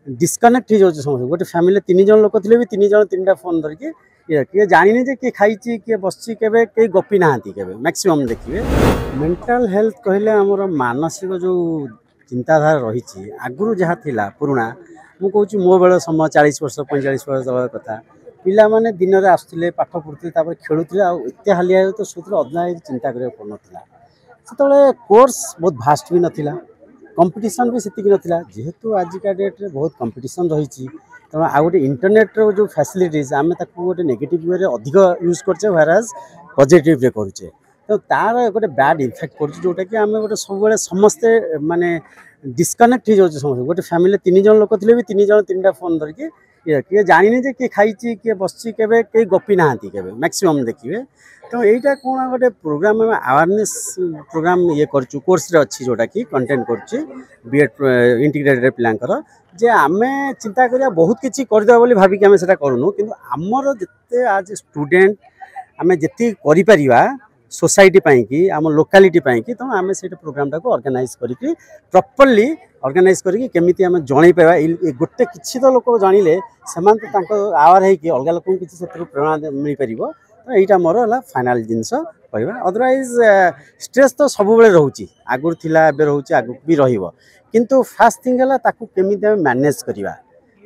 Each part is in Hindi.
डिस्कनेक्ट हो जाए समझ गोटे फैमिली 3 जन लोक थे भी 3 जन 3टा फोन धरिकी किए जानी जे किए खाई किए बस के गपी ना मैक्सिमम देखिए मेंटल हेल्थ कहले आमर मानसिक जो चिंताधारा रही आगुरी जहाँ थिला पुराणा मुझे मो बेल समय 40 वर्ष 45 वर्ष तल कथा पिला माने दिन में आसुले पाठ पढ़ुते खेलुले आते हालिया तो शुद्ध अदना चिंता करा पड़ना से कोर्स बहुत भास्ट भी नाला कंपटीशन भी सेतिक नाला जेहेतु आजिका डेट्रे बहुत कंपटीशन रही तेना आ गए इंटरनेट जो फैसिलिटीज आम गोटे नेगेटिव वे अधिक यूज करचे व्हेराज पॉजिटिव करुचे तो तार गोटे बैड इफेक्ट पड़े जोटा कि आम गोटे सब समस्ते माने डिस्कनेक्ट हो जाए समझ गोटे फैमिली 3 जन लोक थे भी 3 जन 3टा फोन धरिकी किए जानी जे किए खाई किए बस के गपी ना मैक्सिमम देखिए तो यहीटा कौन गोटे प्रोग्राम अवेयरनेस प्रोग्राम ये करचु कोर्स रे अच्छी जोटा कि कंटेंट करची बीएड इंटीग्रेटेड पिलांकर जे आमे चिंता करिया बहुत किछि करदेबा बोली भाबी कि आमे सेटा करूनु किंतु हमर जते आज स्टूडेंट आमे जति करि परिबा सोसाइटी पाई कि आम लोकालिटी पाई कि तो आमे सेटा प्रोग्राम टाको ऑर्गेनाइज करिकि प्रॉपर्ली ऑर्गेनाइज करिकि केमिति आमे जणै पाबा गोटे किछि तो लोक जानिले समान तो तांको आवर है कि अलगा लोक किछि सेतरु प्रेरणा मिल परिबो तो यहीटा मोर है फाइनाल जिनस कहवा अदरवाइज स्ट्रेस तो सब बेले रोचे आगुरी थिला एबे रोचे आगु भी रहिबो किंतु फास्ट थिंग है ताकू केमिति हम मैनेज करवा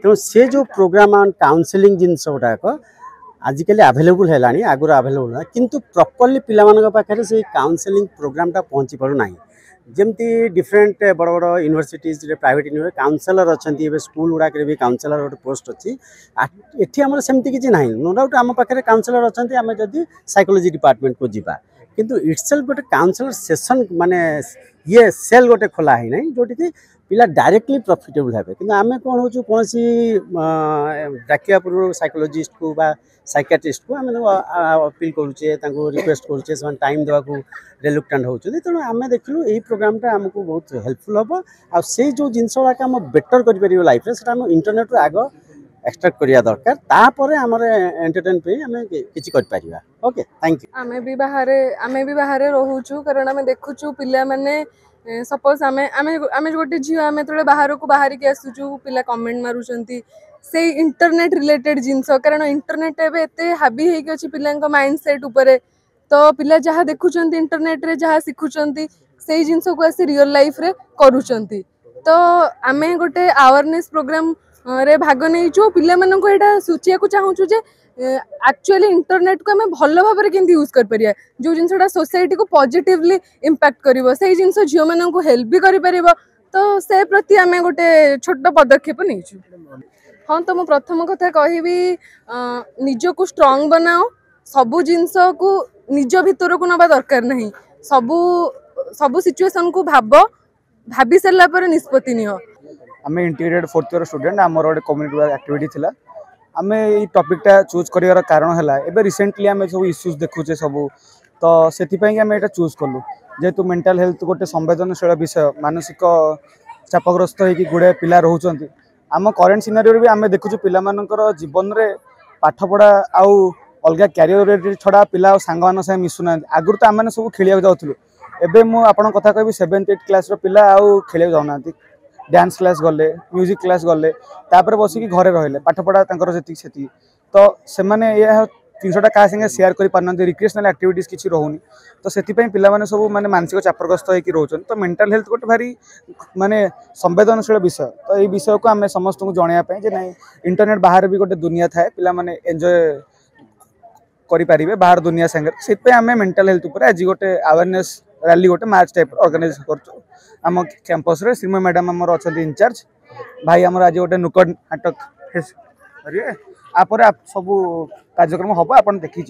तेणु से जो प्रोग्राम काउंसलिंग जिनस गुड़ाक आजिकल आभेलेबुल है आगुरी आभेलेबुल ना किंतु प्रॉपर्ली पिलामानक पाखरे से काउंसलिंग प्रोग्राम पहुँची पारु नाही जमती डिफरेंट बड़ बड़ यूनिवर्सिटीज प्राइवेट यूनिवर्सिटी काउंसलर अच्छा स्कूल गुड़ाक भी काउंसलर गोटे पोस्ट अच्छी एटी आम सेमती किसी ना नो डाउट आम पाखे काउंसलर अच्छा आम जदि साइकोलोजी डिपार्टमेंट को जीवा किंतु इटसेल्फ गोटे काउंसलर सेशन माने ये सेल गोटे खोला है ना जोटि कि पिला डायरेक्टली प्रॉफिटेबल है कि आम कौन हो कौन डाकिया पूर्व साइकोलोजिस्ट को साइकियाट्रिस्ट को आम अपील करुचे रिक्वेस्ट करुचे से टाइम देवा रेलुक्टाट होती तेणु आम देखिलु यही प्रोग्रामटा आमको बहुत हेल्पफुल हम आ से जो जिनस गुड़ाक आम बेटर कर लाइफ से इंटरनेट रू आग एक्सट्राक्ट करिया दरकार तापर हमर एंटरटेन पे हमें किछि कर परिबा ओके थैंक यू आमे भी बाहर रहूछु कारण आमे देखुछु पिला माने सपोज आमे गोटे झियो आमे तळे बाहर को बाहर के आसुछु पिला कमेंट मारुचंती से इंटरनेट रिलेटेड जिनस कारण इंटरनेट एबे एते हाबी हे कि अछि पिलांक माइंडसेट ऊपर तो पिला जहा देखुचंती इंटरनेट रे जहा सिखुचंती से जिनस को आसी रियल लाइफ रे करूचंती तो आमे गोटे अवेयरनेस प्रोग्राम रे भाग नहीं पिला मानन को एटा सूचिया को चाहूछु जे एक्चुअली इंटरनेट को हमें भल भाव में केमती यूज कर परिया जो जिनसटा सोसाइटी को पॉजिटिवली इंपैक्ट करिवो सेही जिनस झियो मानन को हेल्प भी करि परिबो तो से प्रति आमे गोटे छोट पदक्षेप नैछु। हाँ तो मु प्रथम कथा कहबी निज को स्ट्रांग बनाओ सबु जिनस को निज भितर को नबा दरकार नहीं सबु सिचुएशन को भाबी सरला पर निष्पत्ति नियो। आम इंटीग्रेटेड 4th ईयर स्टूडेंट आमर गोटे कम्युनिटी एक्टिविटी थिला आम ये टॉपिकटा चूज कर कारण है एबे रिसेंटली आम सब इश्यूज देखुचे सब तो से आम ये चूज कलु जेहेतु मेंटल हेल्थ गोटे संवेदनशील विषय मानसिक चापग्रस्त होगी गुड़े पिला रोचंती आम करेन्ट सिनारियो भी आम देखुचु पिला मानकर जीवन में पाठपढ़ा आउ अलग क्यारियर छड़ा पिला सांग मान से मिशुना आगुरी तो आम सब खेल जाऊँ एबे मु आपन कथा कहबी 7th 8th क्लास रो पिला आउ खेल जाऊना डांस क्लास गले म्यूजिक क्लास गले तापर बसिकी घरे रहले पाठपढ़ा से तो से मैंने यह जिनसटा क्या संगे सेयार कर पारना रिक्रिएशनल एक्टिविटीज किसी रोनी तो से पिलाने सब माने मानसिक चापग्रस्त होकर रोचन तो मेंटल हेल्थ गोटे भारी माने संवेदनशील विषय तो ये विषय को आम समस्त को जनवाई जे नहीं इंटरनेट बाहर भी गोटे दुनिया थाए पिला माने एंजॉय करें बाहर दुनिया संगे से आम मेंटल हेल्थ उपर आज गोटे अवेयरनेस रैली गोटे मार्च टाइप ऑर्गेनाइज कर आम कैंपस रे श्रीमय मैडम आमर अच्छा इंचार्ज भाई आमर आज गोटे नुक्कड़ नाटक करेंगे आप सब कार्यक्रम हम आप देखी